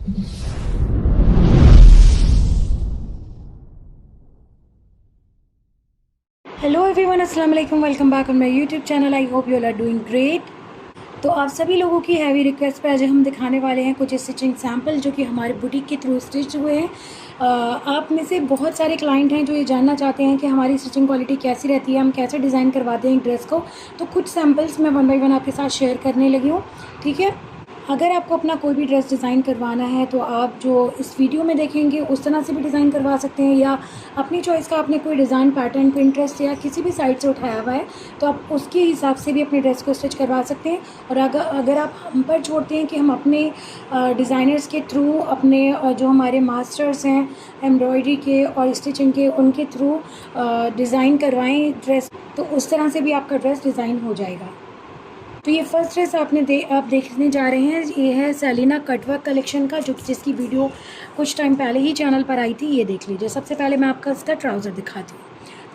Hello everyone, अस्सलाम वालेकुम, welcome back on my YouTube channel. I hope you are doing great. तो आप सभी लोगों की हैवी रिक्वेस्ट पर आज हम दिखाने वाले हैं कुछ स्टिचिंग सैम्पल जो कि हमारे बुटीक के थ्रू स्टिच हुए हैं। आप में से बहुत सारे क्लाइंट हैं जो ये जानना चाहते हैं कि हमारी स्टिचिंग क्वालिटी कैसी रहती है, हम कैसे डिज़ाइन करवाते हैं ड्रेस को। तो कुछ सैम्पल्स मैं वन बाई वन आपके साथ शेयर करने लगी हूँ, ठीक है। अगर आपको अपना कोई भी ड्रेस डिज़ाइन करवाना है तो आप जो इस वीडियो में देखेंगे उस तरह से भी डिज़ाइन करवा सकते हैं, या अपनी चॉइस का आपने कोई डिज़ाइन पैटर्न पिंटरेस्ट या किसी भी साइट से उठाया हुआ है तो आप उसके हिसाब से भी अपने ड्रेस को स्टिच करवा सकते हैं। और अगर आप हम पर छोड़ते हैं कि हम अपने डिज़ाइनर्स के थ्रू, अपने जो हमारे मास्टर्स हैं एम्ब्रॉयडरी के और स्टिचिंग के, उनके थ्रू डिज़ाइन करवाएँ ड्रेस, तो उस तरह से भी आपका ड्रेस डिज़ाइन हो जाएगा। तो ये फर्स्ट ड्रेस आप देखने जा रहे हैं, ये है सेलिना कटवर्क कलेक्शन का, जिसकी वीडियो कुछ टाइम पहले ही चैनल पर आई थी। ये देख लीजिए। सबसे पहले मैं आपका इसका ट्राउज़र दिखाती हूँ।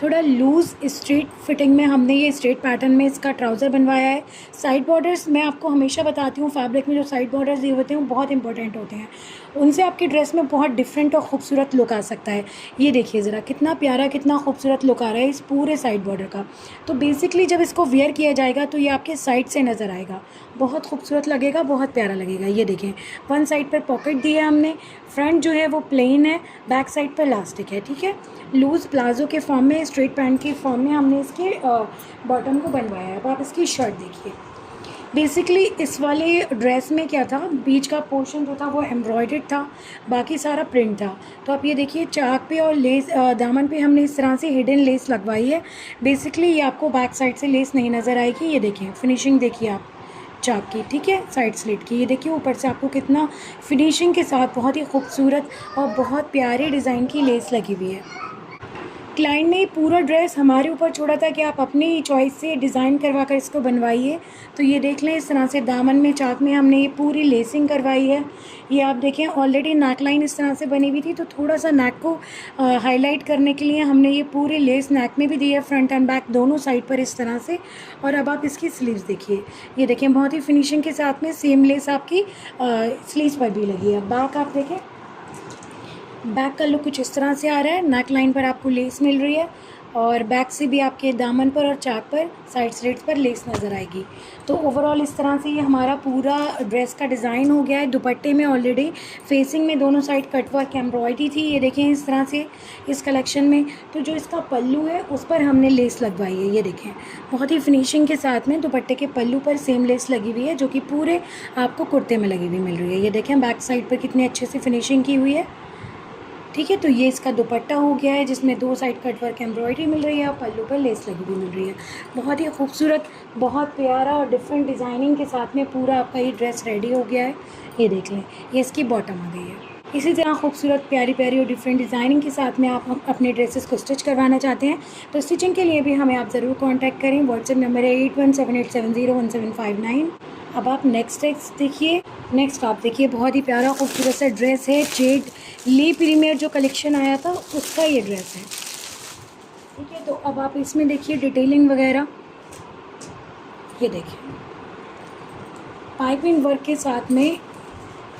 थोड़ा लूज़ स्ट्रेट फिटिंग में हमने ये स्ट्रेट पैटर्न में इसका ट्राउज़र बनवाया है। साइड बॉर्डर्स मैं आपको हमेशा बताती हूँ, फैब्रिक में जो साइड बॉर्डर्स दिए होते हैं वो बहुत इंपॉर्टेंट होते हैं। उनसे आपकी ड्रेस में बहुत डिफरेंट और ख़ूबसूरत लुक आ सकता है। ये देखिए ज़रा, कितना प्यारा, कितना खूबसूरत लुक आ रहा है इस पूरे साइड बॉर्डर का। तो बेसिकली जब इसको वेयर किया जाएगा तो ये आपके साइड से नज़र आएगा, बहुत खूबसूरत लगेगा, बहुत प्यारा लगेगा। ये देखें, वन साइड पर पॉकेट दी है हमने, फ्रंट जो है वो प्लेन है, बैक साइड पर इलास्टिक है, ठीक है। लूज़ प्लाजो के फॉर्म में, स्ट्रेट पैंट के फॉर्म में हमने इसके बॉटम को बनवाया है। अब आप इसकी शर्ट देखिए। बेसिकली इस वाले ड्रेस में क्या था, बीच का पोर्शन जो था वो एम्ब्रॉयडर्ड था, बाकी सारा प्रिंट था। तो आप ये देखिए, चाक पे और लेस दामन पे हमने इस तरह से हिडन लेस लगवाई है। बेसिकली ये आपको बैक साइड से लेस नहीं नज़र आएगी। ये देखिए फिनिशिंग देखिए आप चाक की, ठीक है, साइड स्लिट की। ये देखिए ऊपर से आपको कितना फिनिशिंग के साथ बहुत ही खूबसूरत और बहुत प्यारे डिज़ाइन की लेस लगी हुई है। क्लाइंट ने पूरा ड्रेस हमारे ऊपर छोड़ा था कि आप अपनी चॉइस से डिज़ाइन करवा कर इसको बनवाइए। तो ये देख लें, इस तरह से दामन में चाक में हमने ये पूरी लेसिंग करवाई है। ये आप देखें, ऑलरेडी नेक लाइन इस तरह से बनी हुई थी, तो थोड़ा सा नेक को हाईलाइट करने के लिए हमने ये पूरी लेस नेक में भी दी है, फ्रंट एंड बैक दोनों साइड पर इस तरह से। और अब आप इसकी स्लीव्स देखिए। ये देखें, बहुत ही फिनिशिंग के साथ में सेम लेस आपकी स्लीव्स पर भी लगी है। बैक आप देखें, बैक का लुक कुछ इस तरह से आ रहा है। नेक लाइन पर आपको लेस मिल रही है और बैक से भी आपके दामन पर और चाक पर साइड स्लिट्स पर लेस नज़र आएगी। तो ओवरऑल इस तरह से ये हमारा पूरा ड्रेस का डिज़ाइन हो गया है। दुपट्टे में ऑलरेडी फेसिंग में दोनों साइड कटवर्क एम्ब्रॉयडरी थी, ये देखें इस तरह से इस कलेक्शन में। तो जो इसका पल्लू है उस पर हमने लेस लगवाई है। ये देखें, बहुत ही फिनिशिंग के साथ में दुपट्टे के पल्लू पर सेम लेस लगी हुई है, जो कि पूरे आपको कुर्ते में लगी हुई मिल रही है। ये देखें बैक साइड पर कितनी अच्छे से फिनिशिंग की हुई है, ठीक है। तो ये इसका दुपट्टा हो गया है, जिसमें दो साइड कटवर्क एम्ब्रॉयडरी मिल रही है और पल्लू पर लेस लगी हुई मिल रही है। बहुत ही खूबसूरत, बहुत प्यारा और डिफरेंट डिज़ाइनिंग के साथ में पूरा आपका ये ड्रेस रेडी हो गया है। ये देख लें, ये इसकी बॉटम आ गई है। इसी तरह खूबसूरत, प्यारी प्यारी और डिफरेंट डिज़ाइनिंग के साथ में आप हम अपने ड्रेसेस को स्टिच करवाना चाहते हैं तो स्टिचिंग के लिए भी हमें आप ज़रूर कॉन्टैक्ट करें। व्हाट्सएप नंबर है 8178701759। अब आप नेक्स्ट देखिए। नेक्स्ट आप देखिए, बहुत ही प्यारा खूबसूरत सा ड्रेस है। जेड ली प्रीमियर जो कलेक्शन आया था उसका ये ड्रेस है, ठीक है। तो अब आप इसमें देखिए डिटेलिंग वगैरह, ये देखिए पाइपिंग वर्क के साथ में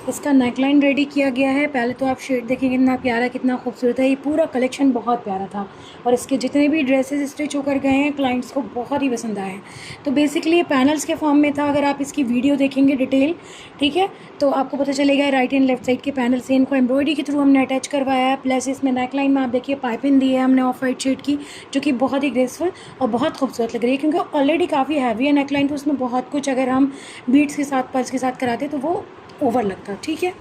इसका नेकलाइन रेडी किया गया है। पहले तो आप शेड देखिए, कितना प्यारा, कितना खूबसूरत है। ये पूरा कलेक्शन बहुत प्यारा था और इसके जितने भी ड्रेसेस स्टिच होकर गए हैं क्लाइंट्स को बहुत ही पसंद आए हैं। तो बेसिकली ये पैनल्स के फॉर्म में था। अगर आप इसकी वीडियो देखेंगे डिटेल, ठीक है, तो आपको पता चलेगा राइट एंड लेफ्ट साइड के पैनल से इनको एम्ब्रॉयडरी के थ्रू हमने अटैच करवाया है। प्लस इसमें नेकलाइन में आप देखिए पाइपिंग दी है हमने ऑफ वाइट शेड की, जो कि बहुत ही ग्रेसफुल और बहुत खूबसूरत लग रही है, क्योंकि ऑलरेडी काफ़ी हैवी है नेकलाइन, तो उसमें बहुत कुछ अगर हम बीट्स के साथ, पर्स के साथ कराते तो वो ओवर लगता, ठीक है।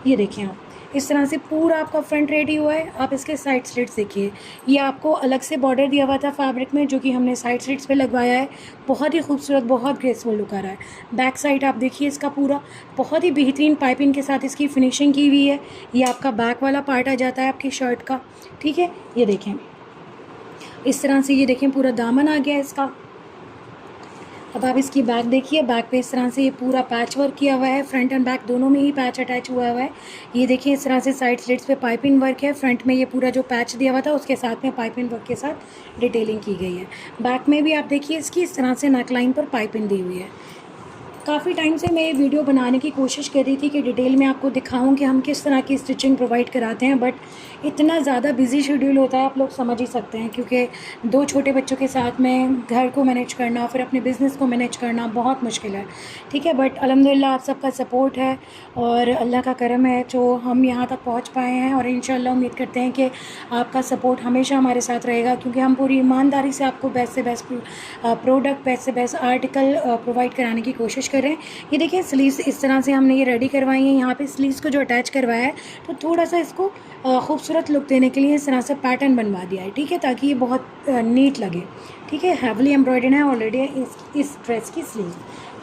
ये देखिए आप, इस तरह से पूरा आपका फ्रंट रेडी हुआ है। आप इसके साइड स्लिट्स देखिए, ये आपको अलग से बॉर्डर दिया हुआ था फैब्रिक में, जो कि हमने साइड स्लिट्स पे लगवाया है। बहुत ही खूबसूरत, बहुत ग्रेसफुल लुक आ रहा है। बैक साइड आप देखिए, इसका पूरा बहुत ही बेहतरीन पाइपिंग के साथ इसकी फिनिशिंग की हुई है। ये आपका बैक वाला पार्ट आ जाता है आपकी शर्ट का, ठीक है। ये देखें इस तरह से, ये देखें पूरा दामन आ गया है इसका। अब आप इसकी बैक देखिए, बैक पे इस तरह से ये पूरा पैच वर्क किया हुआ है, फ्रंट एंड बैक दोनों में ही पैच अटैच हुआ है। ये देखिए इस तरह से साइड स्लिट्स पे पाइपिंग वर्क है। फ्रंट में ये पूरा जो पैच दिया हुआ था उसके साथ में पाइपिंग वर्क के साथ डिटेलिंग की गई है। बैक में भी आप देखिए इसकी इस तरह से नेकलाइन पर पाइपिंग दी हुई है। काफ़ी टाइम से मैं ये वीडियो बनाने की कोशिश कर रही थी कि डिटेल में आपको दिखाऊं कि हम किस तरह की स्टिचिंग प्रोवाइड कराते हैं, बट इतना ज़्यादा बिजी शेड्यूल होता है, आप लोग समझ ही सकते हैं, क्योंकि 2 छोटे बच्चों के साथ में घर को मैनेज करना, फिर अपने बिज़नेस को मैनेज करना बहुत मुश्किल है। ठीक है, बट अल्हम्दुलिल्लाह आप सबका सपोर्ट है और अल्लाह का करम है जो हम यहाँ तक पहुँच पाए हैं, और इंशाल्लाह उम्मीद करते हैं कि आपका सपोर्ट हमेशा हमारे साथ रहेगा, क्योंकि हम पूरी ईमानदारी से आपको बेस्ट से बेस्ट प्रोडक्ट, बेस्ट से बेस्ट आर्टिकल प्रोवाइड कराने की कोशिश कर रहे हैं। ये देखिए स्लीव्स इस तरह से हमने ये रेडी करवाई हैं। यहाँ पे स्लीव्स को जो अटैच करवाया है तो थोड़ा सा इसको खूबसूरत लुक देने के लिए इस तरह से पैटर्न बनवा दिया है। ठीक है, ताकि ये बहुत नीट लगे। ठीक है, हैवली एम्ब्रॉयडर्ड है ऑलरेडी इस ड्रेस की स्लीव।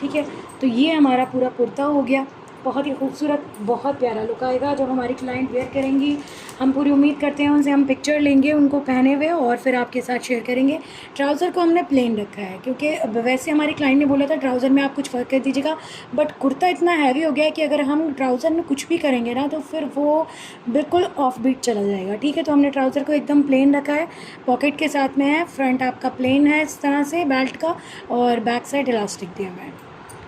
ठीक है, तो ये हमारा पूरा कुर्ता हो गया। बहुत ही खूबसूरत, बहुत प्यारा लुक आएगा जब हमारी क्लाइंट वेयर करेंगी। हम पूरी उम्मीद करते हैं उनसे हम पिक्चर लेंगे उनको पहने हुए और फिर आपके साथ शेयर करेंगे। ट्राउज़र को हमने प्लेन रखा है, क्योंकि वैसे हमारी क्लाइंट ने बोला था ट्राउज़र में आप कुछ फ़र्क कर दीजिएगा, बट कुर्ता इतना हैवी हो गया है कि अगर हम ट्राउज़र में कुछ भी करेंगे ना तो फिर वो बिल्कुल ऑफ बीट चला जाएगा। ठीक है, तो हमने ट्राउज़र को एकदम प्लेन रखा है, पॉकेट के साथ में है, फ्रंट आपका प्लेन है इस तरह से बेल्ट का, और बैक साइड इलास्टिक दिया हुआ है।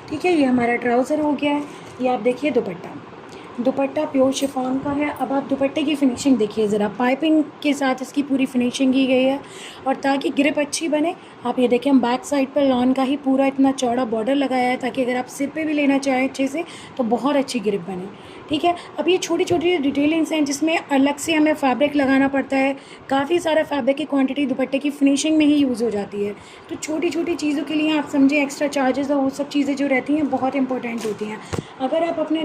ठीक है, ये हमारा ट्राउज़र हो गया है। ये आप देखिए दुपट्टा प्योर शिफॉन का है। अब आप दुपट्टे की फ़िनिशिंग देखिए ज़रा, पाइपिंग के साथ इसकी पूरी फिनिशिंग की गई है, और ताकि ग्रिप अच्छी बने आप ये देखिए हम बैक साइड पर लॉन का ही पूरा इतना चौड़ा बॉर्डर लगाया है, ताकि अगर आप सिर पे भी लेना चाहें अच्छे से तो बहुत अच्छी ग्रिप बने। ठीक है, अब ये छोटी छोटी डिटेलिंग्स हैं जिसमें अलग से हमें फैब्रिक लगाना पड़ता है। काफ़ी सारा फैब्रिक की क्वांटिटी दुपट्टे की फिनिशिंग में ही यूज़ हो जाती है, तो छोटी छोटी चीज़ों के लिए आप समझे एक्स्ट्रा चार्जेस और वो सब चीज़ें जो रहती हैं बहुत इंपॉर्टेंट होती हैं। अगर आप अपने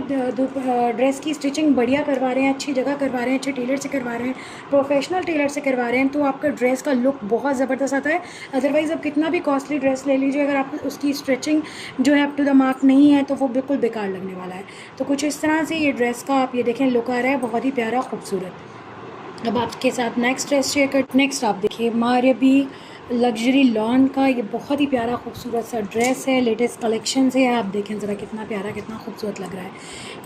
ड्रेस की स्टिचिंग बढ़िया करवा रहे हैं, अच्छी जगह करवा रहे हैं, अच्छे टेलर से करवा रहे हैं, प्रोफेशनल टेलर से करवा रहे हैं, तो आपका ड्रेस का लुक बहुत ज़बरदस्त आता है। अदरवाइज़ आप कितना भी कॉस्टली ड्रेस ले लीजिए, अगर आप उसकी स्टिचिंग जो है अप टू द मार्क नहीं है तो वो बिल्कुल बेकार लगने वाला है। तो कुछ इस तरह से ये ड्रेस का आप ये देखें लुक आ रहा है, बहुत ही प्यारा खूबसूरत। अब आपके साथ नेक्स्ट ड्रेस शेयर कर। नेक्स्ट आप देखिए मारबी लग्जरी लॉन का ये बहुत ही प्यारा खूबसूरत सा ड्रेस है, लेटेस्ट कलेक्शन से है। आप देखें ज़रा कितना प्यारा, कितना खूबसूरत लग रहा है।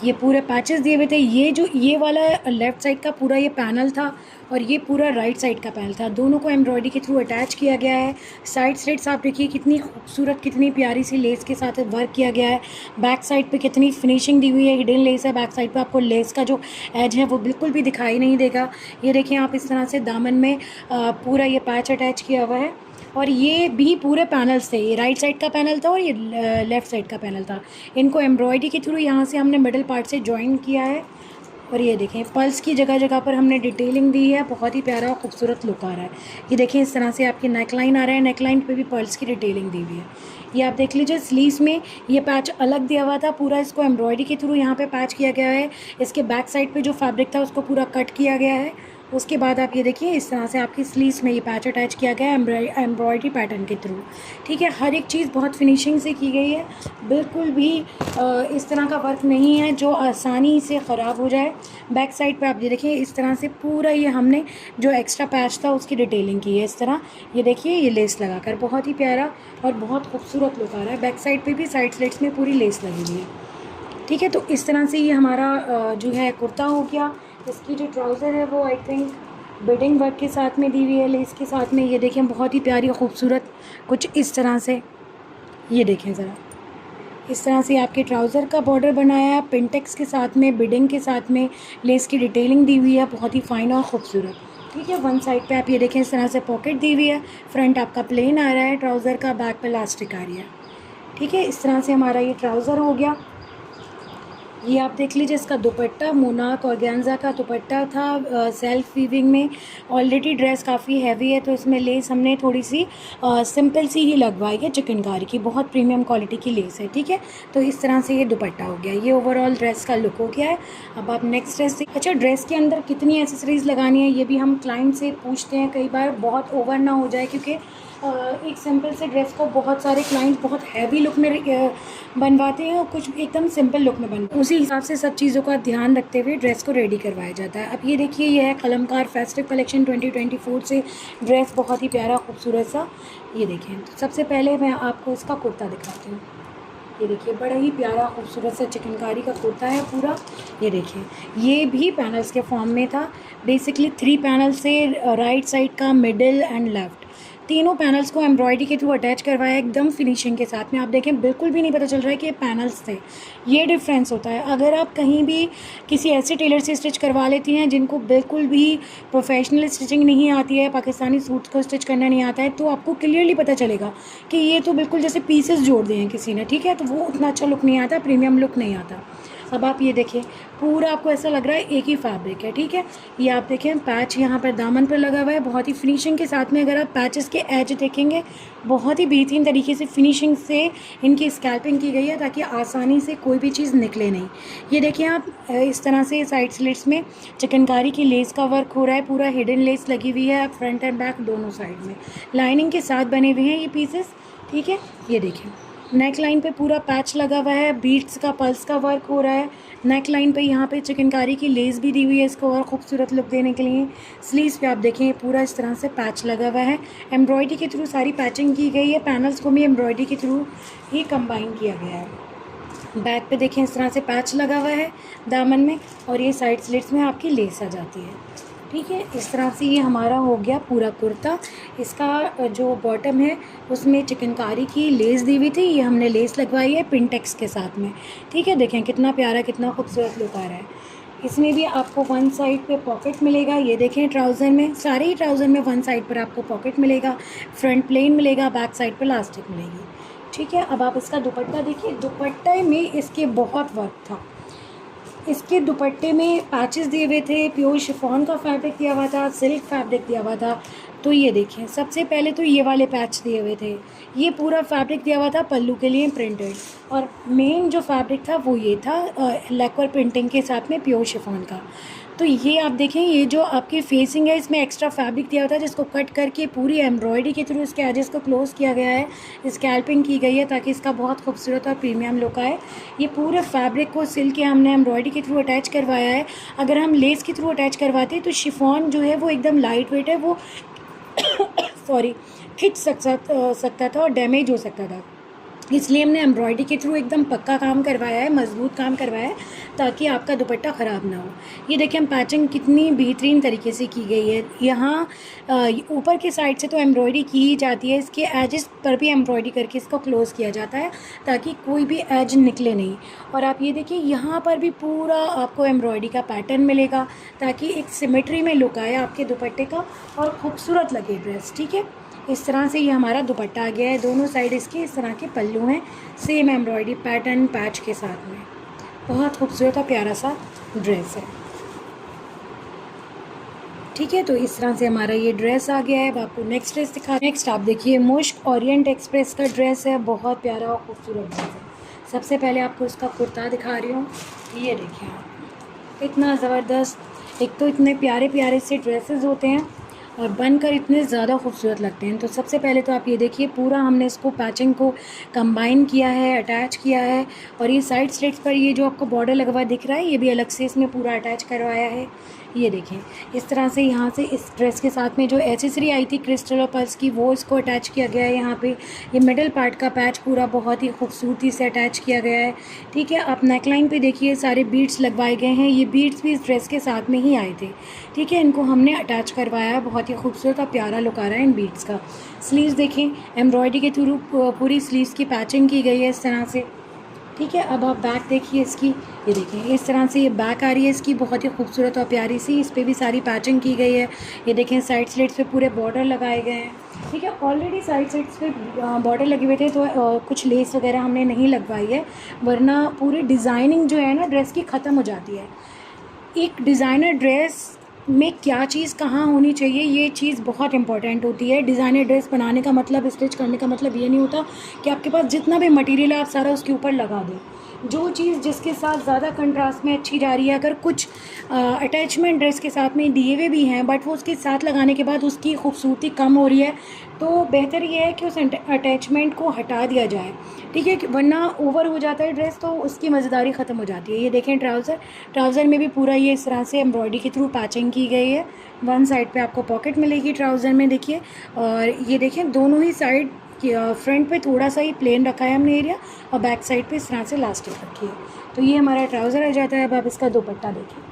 ये पूरे पैचेस दिए हुए थे। ये वाला लेफ़्ट साइड का पूरा ये पैनल था, और ये पूरा राइट साइड का पैनल था। दोनों को एम्ब्रॉयडरी के थ्रू अटैच किया गया है। साइड स्लिट्स आप देखिए कितनी खूबसूरत, कितनी प्यारी सी लेस के साथ वर्क किया गया है। बैक साइड पे कितनी फिनिशिंग दी हुई है, हिडन लेस है बैक साइड पे, आपको लेस का जो एज है वो बिल्कुल भी दिखाई नहीं देगा। ये देखिए आप इस तरह से दामन में पूरा ये पैच अटैच किया हुआ है, और ये भी पूरे पैनल्स थे। ये राइट साइड का पैनल था और ये लेफ़्ट साइड का पैनल था। इनको एम्ब्रॉयडरी के थ्रू यहाँ से हमने मिडल पार्ट से जॉइन किया है, और ये देखें पल्स की जगह जगह पर हमने डिटेलिंग दी है। बहुत ही प्यारा खूबसूरत लुक आ रहा है। ये देखें इस तरह से आपकी नेक लाइन आ रहा है, नेक लाइन पे भी पर्ल्स की डिटेलिंग दी हुई है। ये आप देख लीजिए स्लीव्स में ये पैच अलग दिया हुआ था, पूरा इसको एम्ब्रॉयडरी के थ्रू यहाँ पे पैच किया गया है। इसके बैक साइड पे जो फैब्रिक था उसको पूरा कट किया गया है। उसके बाद आप ये देखिए इस तरह से आपकी स्लीव्स में ये पैच अटैच किया गया है एम्ब्रॉयडरी पैटर्न के थ्रू। ठीक है, हर एक चीज़ बहुत फिनिशिंग से की गई है, बिल्कुल भी इस तरह का वर्क नहीं है जो आसानी से ख़राब हो जाए। बैक साइड पे आप ये देखिए इस तरह से पूरा ये हमने जो एक्स्ट्रा पैच था उसकी डिटेलिंग की है इस तरह। ये देखिए ये लेस लगाकर बहुत ही प्यारा और बहुत खूबसूरत लुक आ रहा है। बैक साइड पे भी साइड स्लिट्स में पूरी लेस लगी हुई है। ठीक है, तो इस तरह से ये हमारा जो है कुर्ता हो गया। इसकी जो ट्राउज़र है वो आई थिंक बिडिंग वर्क के साथ में दी हुई है, लेस के साथ में। ये देखें बहुत ही प्यारी और खूबसूरत कुछ इस तरह से, ये देखें ज़रा इस तरह से आपके ट्राउज़र का बॉर्डर बनाया है, पिंटेक्स के साथ में, बिडिंग के साथ में, लेस की डिटेलिंग दी हुई है, बहुत ही फ़ाइन और ख़ूबसूरत। ठीक है, वन साइड पे आप ये देखें इस तरह से पॉकेट दी हुई है, फ्रंट आपका प्लेन आ रहा है ट्राउज़र का, बैक पे इलास्टिक आ रही है। ठीक है, इस तरह से हमारा ये ट्राउज़र हो गया। ये आप देख लीजिए इसका दुपट्टा मोनाक ऑर्गेन्जा का दुपट्टा था, सेल्फ वीविंग में। ऑलरेडी ड्रेस काफ़ी हैवी है तो इसमें लेस हमने थोड़ी सी सिंपल सी ही लगवाई है, चिकनकारी की, बहुत प्रीमियम क्वालिटी की लेस है। ठीक है, तो इस तरह से ये दुपट्टा हो गया। ये ओवरऑल ड्रेस का लुक हो गया है। अब आप नेक्स्ट ड्रेस। अच्छा, ड्रेस के अंदर कितनी एसेसरीज़ लगानी है ये भी हम क्लाइंट से पूछते हैं, कई बार बहुत ओवर ना हो जाए, क्योंकि एक सिंपल से ड्रेस को बहुत सारे क्लाइंट्स बहुत हैवी लुक में बनवाते हैं और कुछ एकदम सिंपल लुक में बनवाते हैं। उसी हिसाब से सब चीज़ों का ध्यान रखते हुए ड्रेस को रेडी करवाया जाता है। अब ये देखिए ये है कलमकार फेस्टिव कलेक्शन 2024 से ड्रेस, बहुत ही प्यारा खूबसूरत सा। ये देखिए तो सबसे पहले मैं आपको इसका कुर्ता दिखाती हूँ। ये देखिए बड़ा ही प्यारा खूबसूरत सा चिकनकारी का कुर्ता है पूरा। ये देखिए ये भी पैनल्स के फॉर्म में था, बेसिकली 3 पैनल से, राइट साइड का, मिडिल एंड लेफ़्ट। तीनों पैनल्स को एम्ब्रॉयडरी के थ्रू अटैच करवाया एकदम फिनिशिंग के साथ में। आप देखें बिल्कुल भी नहीं पता चल रहा है कि ये पैनल्स थे, ये डिफरेंस होता है। अगर आप कहीं भी किसी ऐसे टेलर से स्टिच करवा लेती हैं जिनको बिल्कुल भी प्रोफेशनल स्टिचिंग नहीं आती है, पाकिस्तानी सूट्स को स्टिच करना नहीं आता है, तो आपको क्लियरली पता चलेगा कि ये तो बिल्कुल जैसे पीसेस जोड़ दिए हैं किसी ने, ठीक है, तो वो उतना अच्छा लुक नहीं आता, प्रीमियम लुक नहीं आता। अब आप ये देखें, पूरा आपको ऐसा लग रहा है एक ही फैब्रिक है, ठीक है। ये आप देखें पैच यहाँ पर दामन पर लगा हुआ है बहुत ही फिनिशिंग के साथ में। अगर आप पैचेस के एज देखेंगे बहुत ही बेहतरीन तरीके से फिनिशिंग से इनकी स्कैल्पिंग की गई है ताकि आसानी से कोई भी चीज़ निकले नहीं। ये देखिए आप इस तरह से साइड स्लिट्स में चिकनकारी की लेस का वर्क हो रहा है, पूरा हिडन लेस लगी हुई है फ्रंट एंड बैक दोनों साइड में, लाइनिंग के साथ बने हुए हैं ये पीसेस, ठीक है। ये देखिए नेक लाइन पे पूरा पैच लगा हुआ है, बीट्स का पल्स का वर्क हो रहा है। नेक लाइन पे यहाँ पे चिकनकारी की लेस भी दी हुई है इसको और ख़ूबसूरत लुक देने के लिए। स्लीव्स पे आप देखें पूरा इस तरह से पैच लगा हुआ है, एम्ब्रॉयडरी के थ्रू सारी पैचिंग की गई है, पैनल्स को भी एम्ब्रॉयडरी के थ्रू ही कंबाइन किया गया है। बैक पे देखें इस तरह से पैच लगा हुआ है दामन में, और ये साइड स्लिट्स में आपकी लेस आ जाती है, ठीक है। इस तरह से ये हमारा हो गया पूरा कुर्ता। इसका जो बॉटम है उसमें चिकनकारी की लेस दी हुई थी, ये हमने लेस लगवाई है पिनटेक्स के साथ में, ठीक है। देखें कितना प्यारा कितना खूबसूरत लुक आ रहा है। इसमें भी आपको वन साइड पे पॉकेट मिलेगा, ये देखें ट्राउज़र में, सारे ही ट्राउज़र में वन साइड पर आपको पॉकेट मिलेगा, फ्रंट प्लेन मिलेगा, बैक साइड पर इलास्टिक मिलेगी, ठीक है। अब आप इसका दुपट्टा देखिए, दुपट्टे में इसके बहुत वर्क था, इसके दुपट्टे में पैचेस दिए हुए थे, प्योर शिफॉन का फैब्रिक दिया हुआ था, सिल्क फैब्रिक दिया हुआ था। तो ये देखें सबसे पहले तो ये वाले पैच दिए हुए थे, ये पूरा फैब्रिक दिया हुआ था पल्लू के लिए प्रिंटेड, और मेन जो फैब्रिक था वो ये था लैक्वर प्रिंटिंग के साथ में प्योर शिफॉन का। तो ये आप देखें ये जो आपकी फेसिंग है इसमें एक्स्ट्रा फैब्रिक दिया होता है जिसको कट करके पूरी एम्ब्रॉयडरी के थ्रू इसके एजेस को क्लोज़ किया गया है, स्कैल्पिंग की गई है ताकि इसका बहुत खूबसूरत और प्रीमियम लुक आए। ये पूरे फैब्रिक को सिल के हमने एम्ब्रॉयडरी के थ्रू अटैच करवाया है। अगर हम लेस के थ्रू अटैच करवाते तो शिफॉन जो है वो एकदम लाइट वेट है, वो सॉरी खिंच सकता था और डैमेज हो सकता था, इसलिए हमने एम्ब्रॉयडरी के थ्रू एकदम पक्का काम करवाया है, मजबूत काम करवाया है ताकि आपका दुपट्टा ख़राब ना हो। ये देखिए हम पैचिंग कितनी बेहतरीन तरीके से की गई है। यहाँ ऊपर के साइड से तो एम्ब्रॉयडरी की ही जाती है, इसके एजेस पर भी एम्ब्रॉयडरी करके इसको क्लोज़ किया जाता है ताकि कोई भी एज निकले नहीं। और आप ये देखिए यहाँ पर भी पूरा आपको एम्ब्रॉयडरी का पैटर्न मिलेगा ताकि एक सिमेट्री में लुक आए आपके दुपट्टे का और ख़ूबसूरत लगे ड्रेस, ठीक है। इस तरह से ये हमारा दुपट्टा आ गया है, दोनों साइड इसके इस तरह के पल्लू हैं, सेम एम्ब्रॉयडरी पैटर्न पैच के साथ में, बहुत खूबसूरत और प्यारा सा ड्रेस है, ठीक है। तो इस तरह से हमारा ये ड्रेस आ गया है। अब आपको नेक्स्ट ड्रेस दिखा, नेक्स्ट आप देखिए मुश्क ओरिएंट एक्सप्रेस का ड्रेस है, बहुत प्यारा और खूबसूरत ड्रेस है। सबसे पहले आपको इसका कुर्ता दिखा रही हूँ, ये देखिए आप इतना ज़बरदस्त, एक तो इतने प्यारे प्यारे से ड्रेसेस होते हैं और बनकर इतने ज़्यादा खूबसूरत लगते हैं। तो सबसे पहले तो आप ये देखिए पूरा हमने इसको पैचिंग को कंबाइन किया है, अटैच किया है, और ये साइड स्लिट्स पर ये जो आपको बॉर्डर लगा हुआ दिख रहा है ये भी अलग से इसमें पूरा अटैच करवाया है। ये देखें इस तरह से यहाँ से इस ड्रेस के साथ में जो एसेसरी आई थी क्रिस्टल और पर्ल्स की वो इसको अटैच किया गया है। यहाँ पे ये मिडल पार्ट का पैच पूरा बहुत ही खूबसूरती से अटैच किया गया है, ठीक है। आप नेकलाइन पे देखिए सारे बीड्स लगवाए गए हैं, ये बीड्स भी इस ड्रेस के साथ में ही आए थे, ठीक है। इनको हमने अटैच करवाया है, बहुत ही खूबसूरत और प्यारा लुक आ रहा है इन बीड्स का। स्लीव्स देखें एम्ब्रॉयडरी के थ्रू पूरी स्लीव्स की पैचिंग की गई है इस तरह से, ठीक है। अब आप बैक देखिए इसकी, ये देखिए इस तरह से ये बैक आ रही है इसकी, बहुत ही खूबसूरत और प्यारी सी, इस पर भी सारी पैचिंग की गई है। ये देखें साइड स्लिट्स पे पूरे बॉर्डर लगाए गए हैं, ठीक है। ऑलरेडी साइड स्लिट्स पे बॉर्डर लगे हुए थे तो कुछ लेस वगैरह हमने नहीं लगवाई है, वरना पूरी डिज़ाइनिंग जो है ना ड्रेस की ख़त्म हो जाती है। एक डिज़ाइनर ड्रेस में क्या चीज़ कहाँ होनी चाहिए ये चीज़ बहुत इंपॉर्टेंट होती है। डिज़ाइनर ड्रेस बनाने का मतलब, स्टिच करने का मतलब ये नहीं होता कि आपके पास जितना भी मटेरियल है आप सारा उसके ऊपर लगा दें। जो चीज़ जिसके साथ ज़्यादा कंट्रास्ट में अच्छी जा रही है, अगर कुछ अटैचमेंट ड्रेस के साथ में दिए हुए भी हैं बट वो उसके साथ लगाने के बाद उसकी खूबसूरती कम हो रही है, तो बेहतर ये है कि उस अटैचमेंट को हटा दिया जाए, ठीक है, वरना ओवर हो जाता है ड्रेस तो उसकी मज़ेदारी ख़त्म हो जाती है। ये देखें ट्राउज़र में भी पूरा ये इस तरह से एम्ब्रॉयडरी के थ्रू पैचिंग की गई है। वन साइड पे आपको पॉकेट मिलेगी ट्राउज़र में देखिए, और ये देखें दोनों ही साइड फ्रंट पे थोड़ा सा ही प्लेन रखा है हमने एरिया, और बैक साइड पे इस तरह से इलास्टिक रखी है। तो ये हमारा ट्राउज़र आ जाता है। अब आप इसका दुपट्टा देखिए,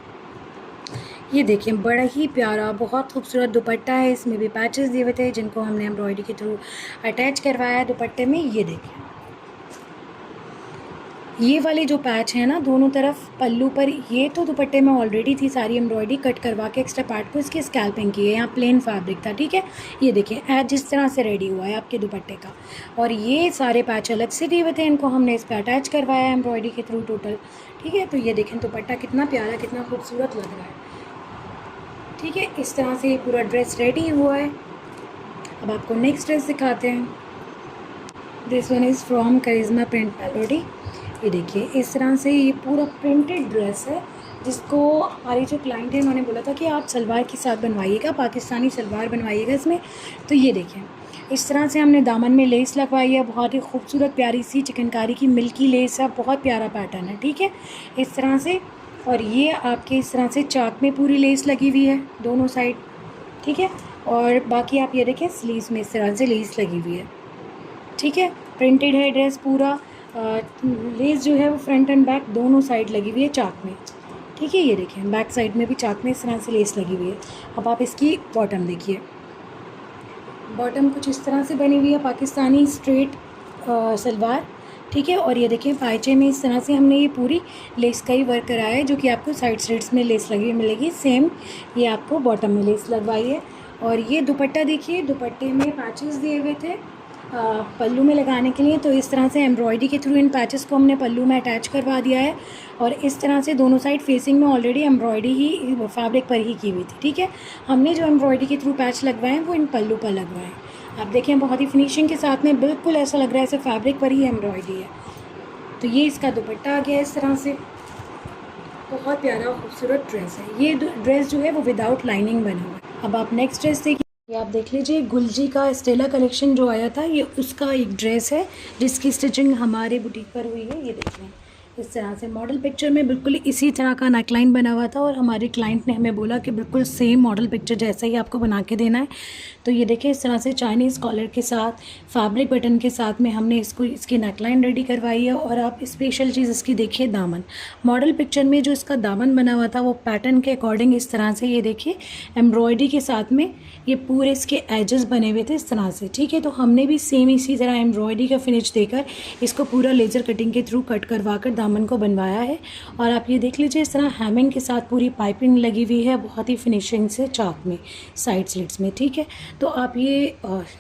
ये देखिए बड़ा ही प्यारा बहुत खूबसूरत दुपट्टा है। इसमें भी पैचेस दिए हुए थे जिनको हमने एम्ब्रॉयडरी के थ्रू अटैच करवाया है दुपट्टे में। ये देखिए ये वाले जो पैच हैं ना दोनों तरफ पल्लू पर, ये तो दुपट्टे में ऑलरेडी थी सारी एम्ब्रॉयडरी कट करवा के एक्स्ट्रा पार्ट को इसकी स्कैल्पिंग की है। यहाँ प्लेन फैब्रिक था, ठीक है। ये देखिए एज जिस तरह से रेडी हुआ है आपके दुपट्टे का, और ये सारे पैच अलग से दिए हुए थे, इनको हमने इस पर अटैच करवाया है एम्ब्रॉयडरी के थ्रू टोटल, ठीक है। तो ये देखें दुपट्टा कितना प्यारा कितना खूबसूरत लग रहा है, ठीक है। इस तरह से ये पूरा ड्रेस रेडी हुआ है। अब आपको नेक्स्ट ड्रेस दिखाते हैं। This one is from Karishma print melody. ये देखिए इस तरह से ये पूरा प्रिंटेड ड्रेस है, जिसको हमारी जो क्लाइंट है उन्होंने बोला था कि आप सलवार के साथ बनवाइएगा, पाकिस्तानी सलवार बनवाइएगा इसमें। तो ये देखें इस तरह से हमने दामन में लेस लगवाई है, बहुत ही खूबसूरत प्यारी सी चिकनकारी की मिल्की लेस है, बहुत प्यारा पैटर्न है, ठीक है। इस तरह से, और ये आपके इस तरह से चाक में पूरी लेस लगी हुई है दोनों साइड, ठीक है। और बाकी आप ये देखें स्लीव्स में इस तरह से लेस लगी हुई है, ठीक है। प्रिंटेड है ड्रेस पूरा। लेस जो है वो फ्रंट एंड बैक दोनों साइड लगी हुई है चाक में, ठीक है। ये देखें बैक साइड में भी चाक में इस तरह से लेस लगी हुई है। अब आप इसकी बॉटम देखिए, बॉटम कुछ इस तरह से बनी हुई है पाकिस्तानी स्ट्रेट सलवार, ठीक है। और ये देखें पायचे में इस तरह से हमने ये पूरी लेस का ही वर्क कराया है, जो कि आपको साइड स्लिट्स में लेस लगी हुई मिलेगी। सेम ये आपको बॉटम में लेस लगवाई है। और ये दुपट्टा देखिए, दुपट्टे में पैचेस दिए हुए थे पल्लू में लगाने के लिए, तो इस तरह से एम्ब्रॉयडरी के थ्रू इन पैचेस को हमने पल्लू में अटैच करवा दिया है। और इस तरह से दोनों साइड फेसिंग में ऑलरेडी एम्ब्रॉयडरी ही फैब्रिक पर ही की हुई थी, ठीक है। हमने जो एम्ब्रॉयडरी के थ्रू पैच लगवाए हैं वो इन पल्लू पर लगवाए हैं। आप देखें बहुत ही फिनिशिंग के साथ में, बिल्कुल ऐसा लग रहा है ऐसे फैब्रिक पर ही एम्ब्रॉयडरी है। तो ये इसका दुपट्टा आ गया इस तरह से, बहुत प्यारा खूबसूरत ड्रेस है। ये ड्रेस जो है वो विदाउट लाइनिंग बना हुआ है। अब आप नेक्स्ट ड्रेस देखिए, ये आप देख लीजिए गुलजी का स्टेला कलेक्शन जो आया था, ये उसका एक ड्रेस है जिसकी स्टिचिंग हमारे बुटीक पर हुई है। ये देख लें इस तरह से मॉडल पिक्चर में बिल्कुल इसी तरह का नेकलाइन बना हुआ था, और हमारे क्लाइंट ने हमें बोला कि बिल्कुल सेम मॉडल पिक्चर जैसा ही आपको बना के देना है। तो ये देखिए इस तरह से चाइनीज़ कॉलर के साथ फैब्रिक बटन के साथ में हमने इसकी नेकलाइन रेडी करवाई है। और आप स्पेशल चीज़ इसकी देखिए दामन, मॉडल पिक्चर में जो इसका दामन बना हुआ था वो पैटर्न के अकॉर्डिंग इस तरह से ये देखिए एम्ब्रॉयडरी के साथ में ये पूरे इसके एजेस बने हुए थे इस तरह से, ठीक है। तो हमने भी सेम इसी तरह एम्ब्रॉयडरी का फिनिश देकर इसको पूरा लेज़र कटिंग के थ्रू कट करवा कर दामन को बनवाया है। और आप ये देख लीजिए इस तरह हैमिंग के साथ पूरी पाइपिंग लगी हुई है, बहुत ही फिनिशिंग से चाक में साइड स्लिट्स में, ठीक है। तो आप ये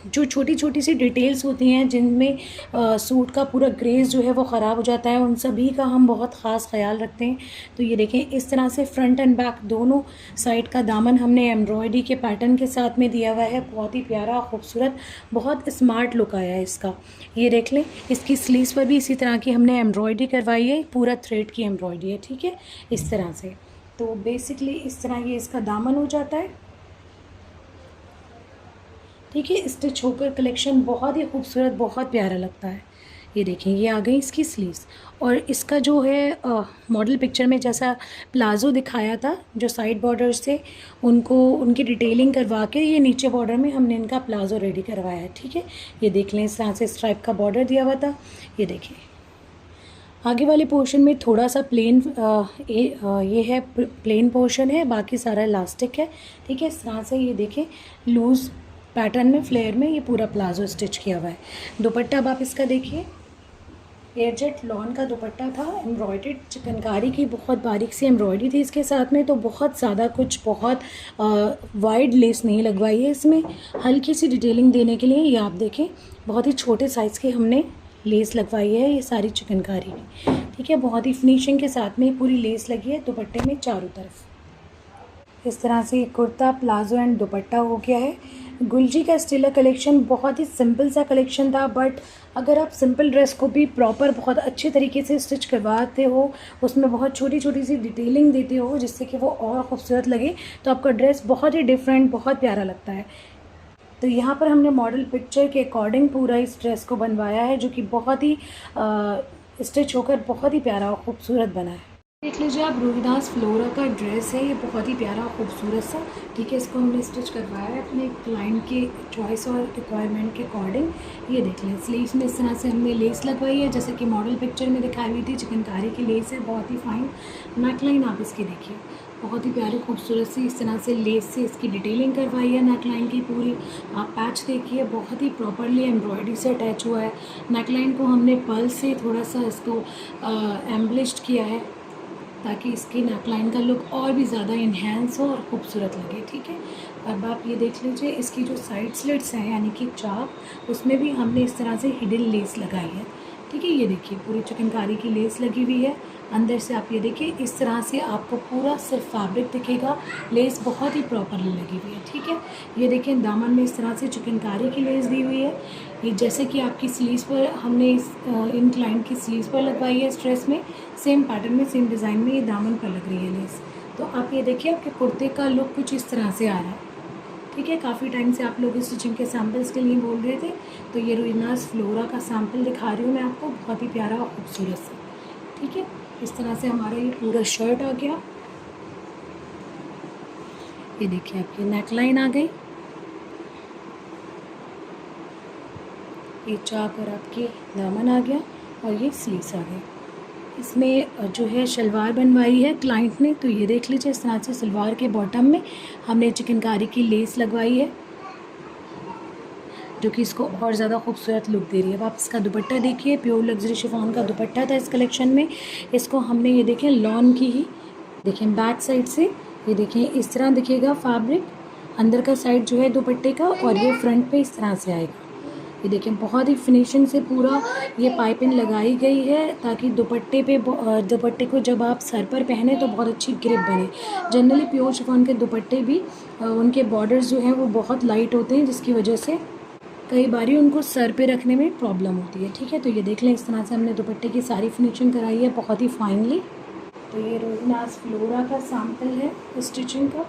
जो छोटी छोटी सी डिटेल्स होती हैं जिनमें सूट का पूरा ग्रेस जो है वो ख़राब हो जाता है, उन सभी का हम बहुत ख़ास ख्याल रखते हैं। तो ये देखें इस तरह से फ्रंट एंड बैक दोनों साइड का दामन हमने एम्ब्रॉयडरी के पैटर्न के साथ में दिया हुआ है, बहुत ही प्यारा खूबसूरत बहुत स्मार्ट लुक आया है इसका। ये देख लें इसकी स्लीव्स पर भी इसी तरह की हमने एम्ब्रॉयडरी करवाई है, पूरा थ्रेड की एम्ब्रॉयडरी है, ठीक है, इस तरह से। तो बेसिकली इस तरह ये इसका दामन हो जाता है, ठीक है। स्टिच होकर कलेक्शन बहुत ही खूबसूरत बहुत प्यारा लगता है। ये देखें ये आ गई इसकी स्लीव्स, और इसका जो है मॉडल पिक्चर में जैसा प्लाज़ो दिखाया था जो साइड बॉर्डर्स थे उनको उनकी डिटेलिंग करवा के ये नीचे बॉर्डर में हमने इनका प्लाज़ो रेडी करवाया है, ठीक है। ये देख लें इस तरह से स्ट्राइप का बॉर्डर दिया हुआ था। ये देखें आगे वाले पोर्शन में थोड़ा सा प्लेन ये है प्लेन पोर्शन है, बाकी सारा इलास्टिक है, ठीक है। इस तरह से ये देखें लूज़ पैटर्न में फ्लेयर में ये पूरा प्लाजो स्टिच किया हुआ है। दुपट्टा अब आप इसका देखिए, एयरजेट लॉन का दुपट्टा था, एम्ब्रॉयडर्ड चिकनकारी की बहुत बारीक सी एम्ब्रॉयडरी थी इसके साथ में। तो बहुत ज़्यादा कुछ बहुत वाइड लेस नहीं लगवाई है इसमें, हल्की सी डिटेलिंग देने के लिए ये आप देखें बहुत ही छोटे साइज़ की हमने लेस लगवाई है ये सारी चिकनकारी में, ठीक है। बहुत ही फिनिशिंग के साथ में पूरी लेस लगी है दुपट्टे में चारों तरफ। इस तरह से कुर्ता प्लाजो एंड दुपट्टा हो गया है। गुलजी का स्टेला कलेक्शन बहुत ही सिंपल सा कलेक्शन था, बट अगर आप सिंपल ड्रेस को भी प्रॉपर बहुत अच्छे तरीके से स्टिच करवाते हो, उसमें बहुत छोटी छोटी सी डिटेलिंग देते हो जिससे कि वो और ख़ूबसूरत लगे, तो आपका ड्रेस बहुत ही डिफरेंट बहुत प्यारा लगता है। तो यहाँ पर हमने मॉडल पिक्चर के अकॉर्डिंग पूरा इस ड्रेस को बनवाया है, जो कि बहुत ही स्टिच होकर बहुत ही प्यारा और ख़ूबसूरत बना है। देख लीजिए आप, रोहिदास फ्लोरा का ड्रेस है, ये बहुत ही प्यारा खूबसूरत सा। ठीक है, इसको हमने स्टिच करवाया है अपने क्लाइंट के चॉइस और रिक्वायरमेंट के अकॉर्डिंग। ये देख लें, स्लीव्स में इस तरह से हमने लेस लगवाई है, जैसे कि मॉडल पिक्चर में दिखाई हुई थी। चिकनकारी की लेस है, बहुत ही फाइन। नेकलाइन आप इसकी देखिए, बहुत ही प्यारी खूबसूरत सी इस तरह से लेस से इसकी डिटेलिंग करवाई है नेकलाइन की पूरी। आप पैच देखिए, बहुत ही प्रॉपरली एम्ब्रॉयडरी से अटैच हुआ है। नेकलाइन को हमने पर्ल से थोड़ा सा इसको एम्बलिश्ड किया है, ताकि इसकी नेकलाइन का लुक और भी ज़्यादा इन्हेंस हो और खूबसूरत लगे। ठीक है, अब आप ये देख लीजिए, इसकी जो साइड स्लिट्स हैं यानी कि चाप, उसमें भी हमने इस तरह से हिडन लेस लगाई है। ठीक है, ये देखिए पूरी चिकनकारी की लेस लगी हुई है। अंदर से आप ये देखिए, इस तरह से आपको पूरा सिर्फ फैब्रिक दिखेगा, लेस बहुत ही प्रॉपरली लगी हुई है। ठीक है, ये देखिए दामन में इस तरह से चिकनकारी की लेस दी हुई है। ये जैसे कि आपकी स्लीव्स पर हमने इन क्लाइंट की स्लीव्स पर लगवाई है इस ड्रेस में, सेम पैटर्न में सेम डिज़ाइन में ये दामन पर लग रही है लेस। तो आप ये देखिए, आपके कुर्ते का लुक कुछ इस तरह से आ रहा है। ठीक है, काफ़ी टाइम से आप लोग स्टिचिंग के सैम्पल्स के लिए बोल रहे थे, तो ये रोहिदास फ्लोरा का सैम्पल दिखा रही हूँ मैं आपको, बहुत ही प्यारा और खूबसूरत सा। ठीक है, इस तरह से हमारा ये पूरा शर्ट आ गया। ये देखिए आपकी नेकलाइन आ गई, ये चाक और आपके दामन आ गया, और ये स्लीव्स आ गए। इसमें जो है शलवार बनवाई है क्लाइंट ने, तो ये देख लीजिए, इस तरह से सलवार के बॉटम में हमने चिकनकारी की लेस लगवाई है, जो कि इसको और ज़्यादा खूबसूरत लुक दे रही है। अब आप इसका दुपट्टा देखिए, प्योर लग्जरी शिफॉन का दुपट्टा था इस कलेक्शन में। इसको हमने ये देखें लॉन की ही, देखें बैक साइड से, ये देखें इस तरह दिखेगा फैब्रिक, अंदर का साइड जो है दुपट्टे का, और ये फ्रंट पे इस तरह से आएगा। ये देखें बहुत ही फिनिशिंग से पूरा ये पाइपिंग लगाई गई है, ताकि दुपट्टे को जब आप सर पर पहने तो बहुत अच्छी ग्रिप बने। जनरली प्योर शिफॉन के दुपट्टे भी उनके बॉर्डर्स जो हैं वो बहुत लाइट होते हैं, जिसकी वजह से कई बारी उनको सर पे रखने में प्रॉब्लम होती है। ठीक है, तो ये देख लें, इस तरह से हमने दुपट्टे की सारी फिनिशिंग कराई है बहुत ही फाइनली। तो ये रोहिदास फ्लोरा का सैम्पल है स्टिचिंग का।